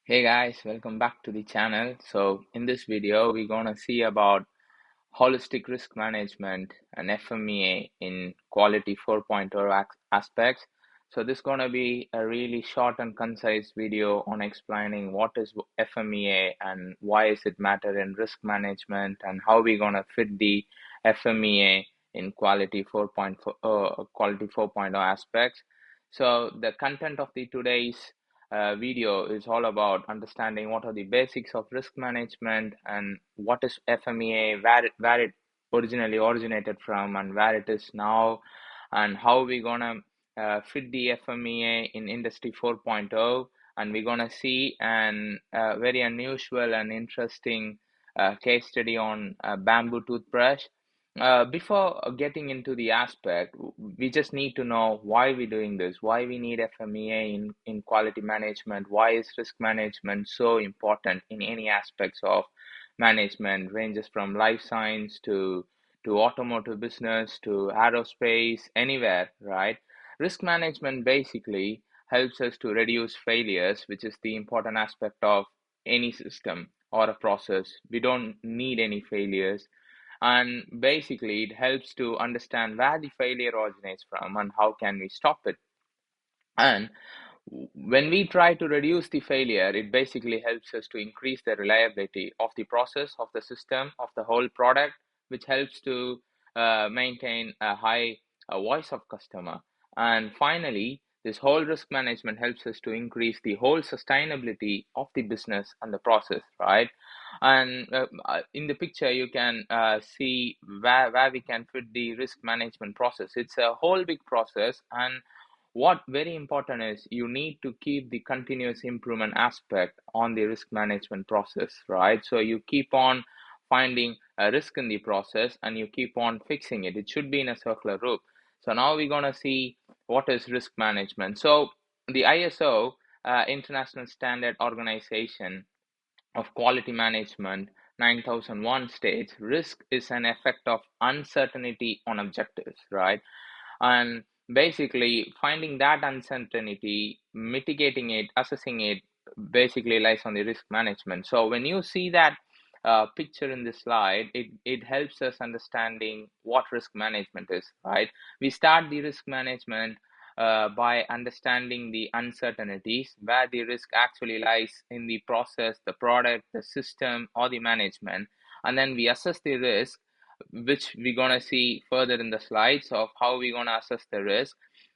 Hey guys, welcome back to the channel. So in this video, we're gonna see about holistic risk management and FMEA in quality 4.0 aspects. So this is gonna be a really short and concise video on explaining what is FMEA and why is it matter in risk management and how we're gonna fit the FMEA in quality 4.0 aspects. So the content of the today's video is all about understanding what are the basics of risk management and what is FMEA, where it originally originated from, and where it is now, and how we're gonna fit the FMEA in Industry 4.0. And we're gonna see an very unusual and interesting case study on bamboo toothbrush. Before getting into the aspect, we just need to know why we're doing this, why we need FMEA in quality management, why is risk management so important in any aspects of management, ranges from life science to automotive business to aerospace, anywhere, right? Risk management basically helps us to reduce failures, which is the important aspect of any system or a process. We don't need any failures, and basically it helps to understand where the failure originates from and how can we stop it. And when we try to reduce the failure, it basically helps us to increase the reliability of the process, of the system, of the whole product, which helps to maintain a high voice of customer. And finally, this whole risk management helps us to increase the whole sustainability of the business and the process, right? And in the picture, you can see where we can fit the risk management process. It's a whole big process, and what very important is you need to keep the continuous improvement aspect on the risk management process, right? So you keep on finding a risk in the process and you keep on fixing it. It should be in a circular loop. So now we're going to see what is risk management. So the ISO, International Standard Organization of Quality Management 9001, states risk is an effect of uncertainty on objectives, right? And basically finding that uncertainty, mitigating it, assessing it, basically lies on the risk management. So when you see that picture in this slide, it helps us understanding what risk management is, right? We start the risk management by understanding the uncertainties, where the risk actually lies in the process, the product, the system, or the management. And then we assess the risk, which we're going to see further in the slides of how we're going to assess the risk.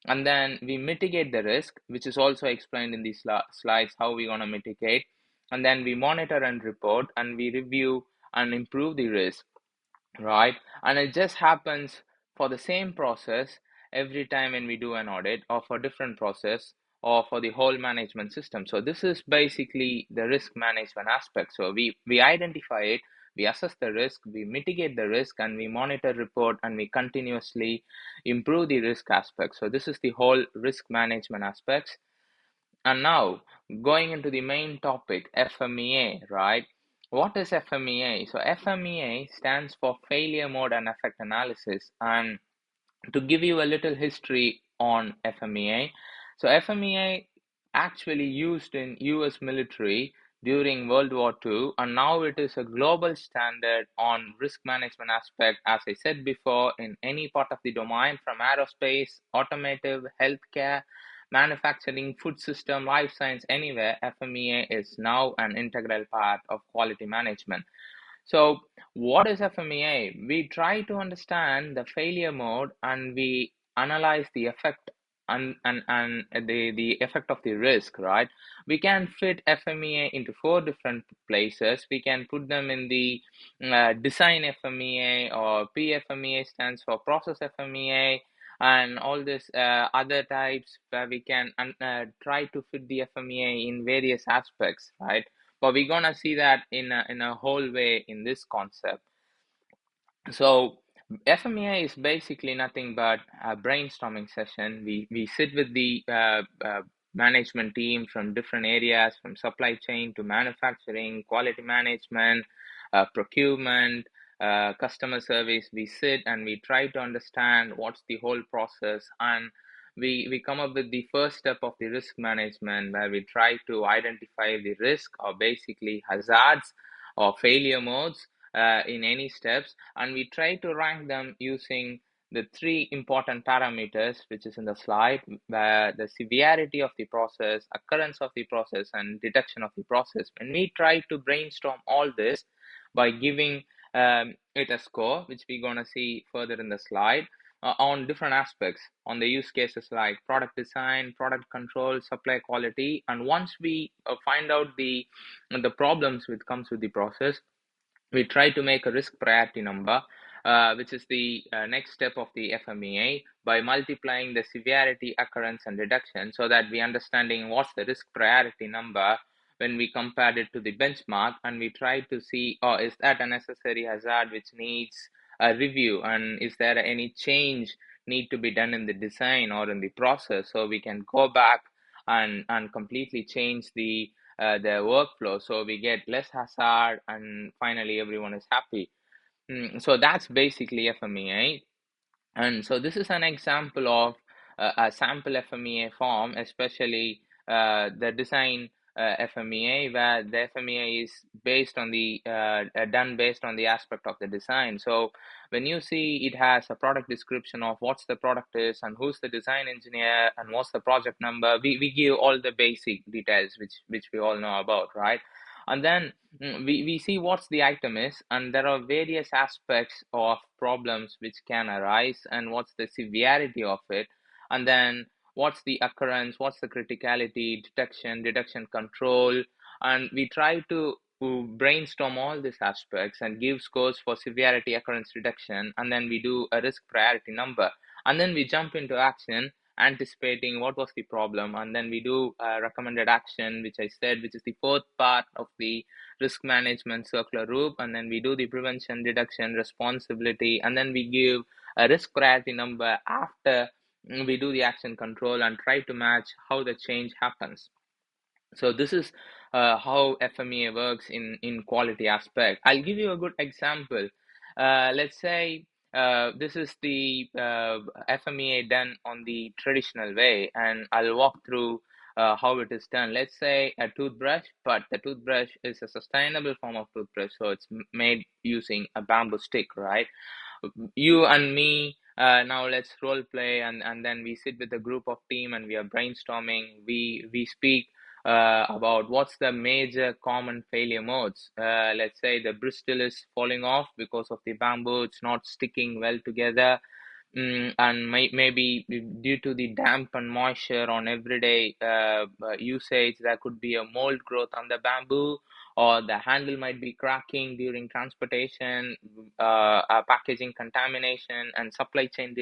And then we mitigate the risk, which is also explained in these slides, how we're going to mitigate. And then we monitor and report, and we review and improve the risk, right? And it just happens for the same process every time when we do an audit, or for different process, or for the whole management system. So this is basically the risk management aspect. So we identify it, we assess the risk, we mitigate the risk, and we monitor, report, and we continuously improve the risk aspect. So this is the whole risk management aspects. And now, going into the main topic, FMEA, right? What is FMEA? So FMEA stands for Failure Mode and Effect Analysis. And to give you a little history on FMEA, so FMEA actually used in US military during World War II, and now it is a global standard on risk management aspect, as I said before, in any part of the domain, from aerospace, automotive, healthcare, manufacturing, food system, life science, anywhere. FMEA is now an integral part of quality management. So, what is FMEA? We try to understand the failure mode, and we analyze the effect and the effect of the risk, right? We can fit FMEA into four different places. We can put them in the design FMEA, or PFMEA stands for process FMEA, and all this other types where we can try to fit the FMEA in various aspects, right? But we're gonna see that in a whole way in this concept. So FMEA is basically nothing but a brainstorming session. We sit with the management team from different areas, from supply chain to manufacturing, quality management, procurement, customer service. We sit and we try to understand what's the whole process, and we come up with the first step of the risk management, where we try to identify the risk, or basically hazards or failure modes in any steps, and we try to rank them using the three important parameters which is in the slide, where the severity of the process, occurrence of the process, and detection of the process. When we try to brainstorm all this by giving it a score, which we're going to see further in the slide, on different aspects, on the use cases like product design, product control, supply quality. And once we find out the problems which comes with the process, we try to make a risk priority number, which is the next step of the FMEA, by multiplying the severity, occurrence, and reduction, so that we understanding what's the risk priority number when we compared it to the benchmark, and we try to see, oh, is that a necessary hazard which needs a review, and is there any change need to be done in the design or in the process, so we can go back and completely change their workflow, so we get less hazard, and finally everyone is happy. So that's basically FMEA. And so this is an example of a sample FMEA form, especially the design FMEA, where the FMEA is based on the done based on the aspect of the design. So when you see it has a product description of what's the product is and who's the design engineer and what's the project number, we give all the basic details which we all know about, right? And then we see what's the item is, and there are various aspects of problems which can arise, and what's the severity of it, and then what's the occurrence, what's the criticality, detection control, and we try to brainstorm all these aspects and give scores for severity, occurrence, reduction, and then we do a risk priority number, and then we jump into action, anticipating what was the problem, and then we do recommended action, which I said, which is the fourth part of the risk management circular loop, and then we do the prevention, detection, responsibility, and then we give a risk priority number after we do the action control and try to match how the change happens. So this is how FMEA works in quality aspect. I'll give you a good example. Let's say this is the FMEA done on the traditional way, and I'll walk through how it is done. Let's say a toothbrush, but the toothbrush is a sustainable form of toothbrush, so it's made using a bamboo stick, right? You and me, now let's role play, and then we sit with a group of team and we are brainstorming. We speak about what's the major common failure modes. Let's say the bristle is falling off because of the bamboo, it's not sticking well together. And maybe due to the damp and moisture on everyday usage, there could be a mold growth on the bamboo, or the handle might be cracking during transportation, packaging contamination, and supply chain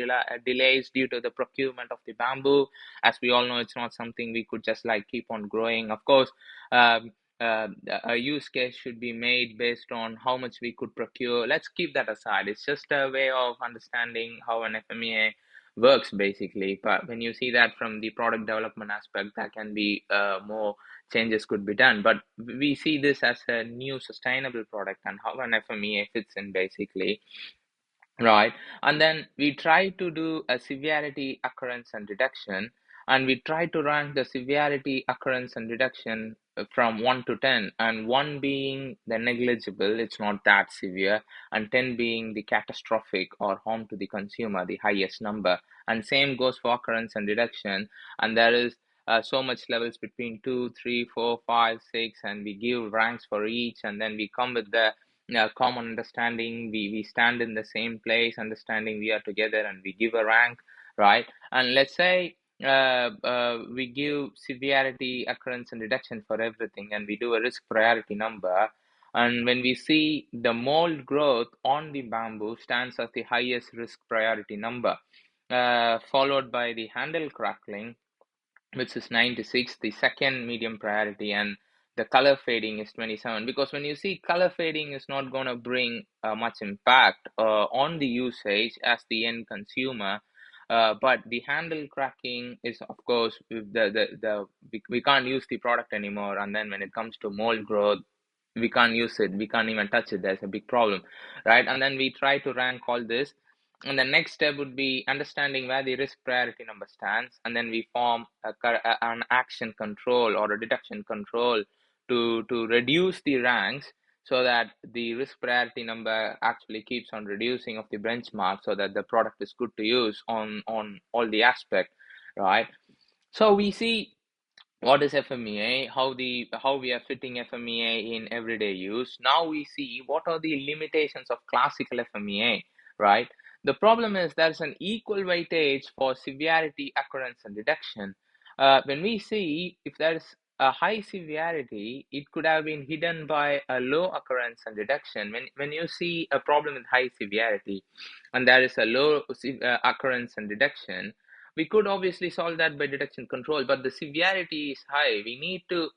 delays due to the procurement of the bamboo. As we all know, it's not something we could just like keep on growing. Of course, um, uh, a use case should be made based on how much we could procure. Let's keep that aside. It's just a way of understanding how an FMEA works, basically. But when you see that from the product development aspect, that can be more changes could be done. But we see this as a new sustainable product and how an FMEA fits in, basically. Right. And then we try to do a severity, occurrence, and reduction. And we try to rank the severity, occurrence, and reduction from 1 to 10. And 1 being the negligible, it's not that severe. And 10 being the catastrophic or harm to the consumer, the highest number. And same goes for occurrence and reduction. And there is so much levels between 2, 3, 4, 5, 6. And we give ranks for each. And then we come with the common understanding. We stand in the same place, understanding we are together, and we give a rank, right? And let's say we give severity, occurrence, and reduction for everything, and we do a risk priority number. And when we see the mold growth on the bamboo stands as the highest risk priority number, followed by the handle crackling, which is 96, the second medium priority, and the color fading is 27. Because when you see color fading is not going to bring much impact on the usage as the end consumer, but the handle cracking is, of course, we can't use the product anymore, and then when it comes to mold growth, we can't use it, we can't even touch it, there's a big problem, right? And then we try to rank all this, And the next step would be understanding where the risk priority number stands, and then we form an action control or a detection control to reduce the ranks so that the risk priority number actually keeps on reducing of the benchmark so that the product is good to use on all the aspect, right? So we see what is FMEA, how we are fitting FMEA in everyday use. Now we see what are the limitations of classical FMEA, right? The problem is there's an equal weightage for severity, occurrence, and detection. When we see if there's a high severity, it could have been hidden by a low occurrence and detection. When you see a problem with high severity and there is a low occurrence and detection, we could obviously solve that by detection control, but the severity is high. We need to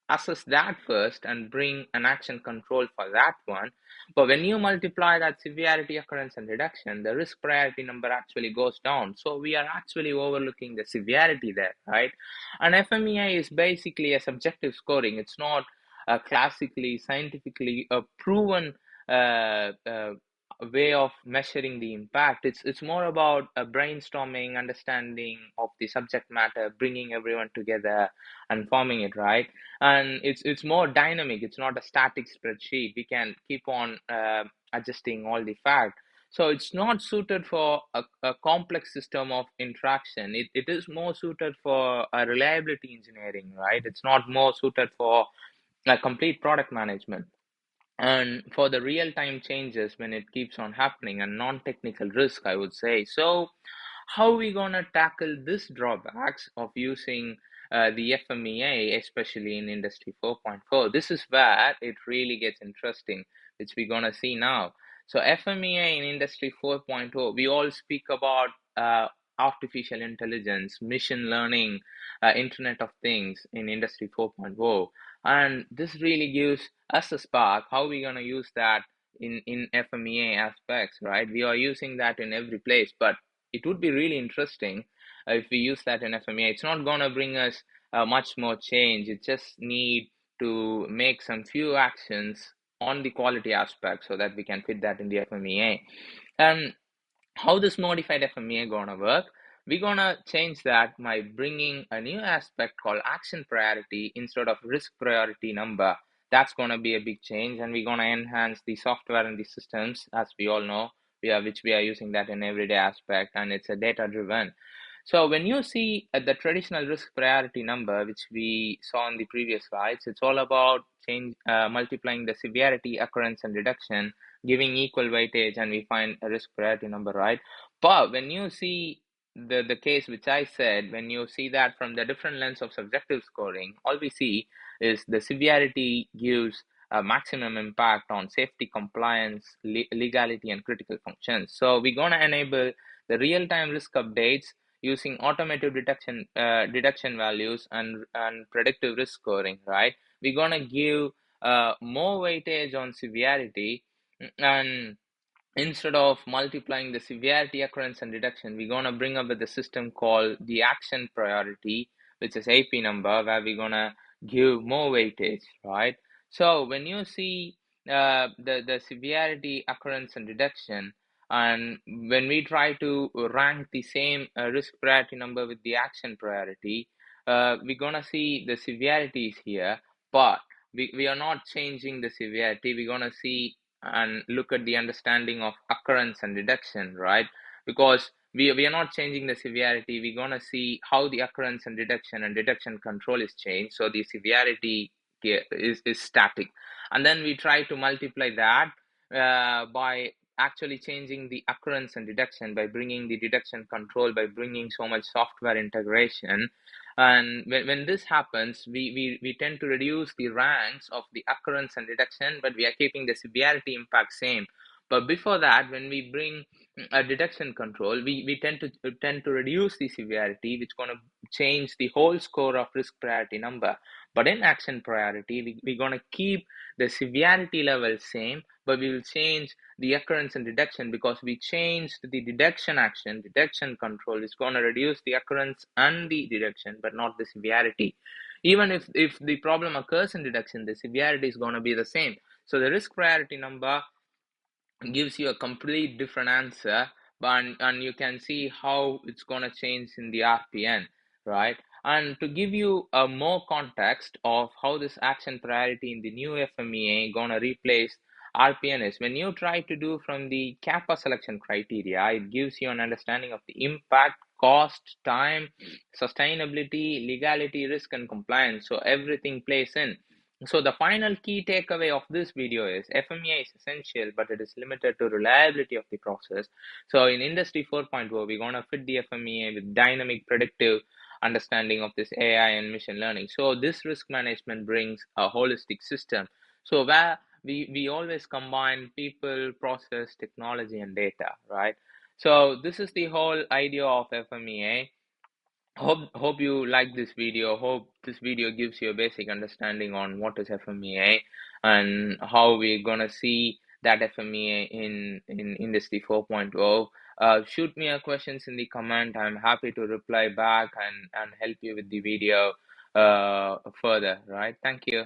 assess that first and bring an action control for that one. But when you multiply that severity, occurrence, and reduction, the risk priority number actually goes down. So we are actually overlooking the severity there, right? And FMEA is basically a subjective scoring. It's not a classically, scientifically proven way of measuring the impact. It's more about a brainstorming, understanding of the subject matter, bringing everyone together and forming it, right? And it's more dynamic. It's not a static spreadsheet. We can keep on adjusting all the fact. So it's not suited for a complex system of interaction. It is more suited for a reliability engineering, right? It's not more suited for a complete product management and for the real time changes when it keeps on happening and non-technical risk, I would say. So how are we gonna tackle this drawbacks of using the FMEA, especially in Industry 4.0? This is where it really gets interesting, which we're gonna see now. So FMEA in Industry 4.0, we all speak about artificial intelligence, machine learning, Internet of Things in Industry 4.0, and this really gives us a spark. How we gonna use that in FMEA aspects, right? We are using that in every place, but it would be really interesting if we use that in FMEA. It's not going to bring us much more change. It just need to make some few actions on the quality aspect so that we can fit that in the FMEA. And how this modified FMEA gonna work? We're gonna change that by bringing a new aspect called action priority instead of risk priority number. That's gonna be a big change, and we're gonna enhance the software and the systems, as we all know, which we are using that in everyday aspect, and it's a data driven. So when you see the traditional risk priority number, which we saw in the previous slides, it's all about multiplying the severity, occurrence, and reduction, giving equal weightage, and we find a risk priority number, right? But when you see the case which I said, when you see that from the different lens of subjective scoring, all we see is the severity gives a maximum impact on safety, compliance, legality, and critical functions. So we're gonna enable the real-time risk updates using automative detection values and predictive risk scoring, right? We're gonna give more weightage on severity, and instead of multiplying the severity, occurrence, and detection, we're gonna bring up with the system called the action priority, which is AP number, where we're gonna give more weightage, right? So when you see the severity, occurrence, and detection, and when we try to rank the same risk priority number with the action priority, we're gonna see the severity is here, but we are not changing the severity. We're gonna see and look at the understanding of occurrence and detection, right? Because we are not changing the severity. We're going to see how the occurrence and detection control is changed. So the severity is static. And then we try to multiply that by actually changing the occurrence and detection by bringing the detection control, by bringing so much software integration. And when this happens, we tend to reduce the ranks of the occurrence and detection, but we are keeping the severity impact same. But before that, when we bring a detection control, we tend to reduce the severity, which going to change the whole score of risk priority number. But in action priority, we're going to keep the severity level same, but we will change the occurrence and detection because we changed the detection action. Detection control is going to reduce the occurrence and the detection, but not the severity. Even if the problem occurs in detection, the severity is going to be the same. So the risk priority number gives you a complete different answer, and you can see how it's going to change in the RPN, right? And to give you a more context of how this action priority in the new FMEA going to replace RPN is, when you try to do from the kappa selection criteria, it gives you an understanding of the impact, cost, time, sustainability, legality, risk, and compliance. So everything plays in. So the final key takeaway of this video is FMEA is essential, but it is limited to reliability of the process. So in Industry 4.0, we're going to fit the FMEA with dynamic predictive understanding of this AI and machine learning. So this risk management brings a holistic system. So where we always combine people, process, technology, and data, right? So this is the whole idea of FMEA. Hope you like this video. Hope this video gives you a basic understanding on what is FMEA and how we're gonna see that FMEA in Industry 4.0. Shoot me your questions in the comment. I'm happy to reply back and help you with the video further, right? Thank you.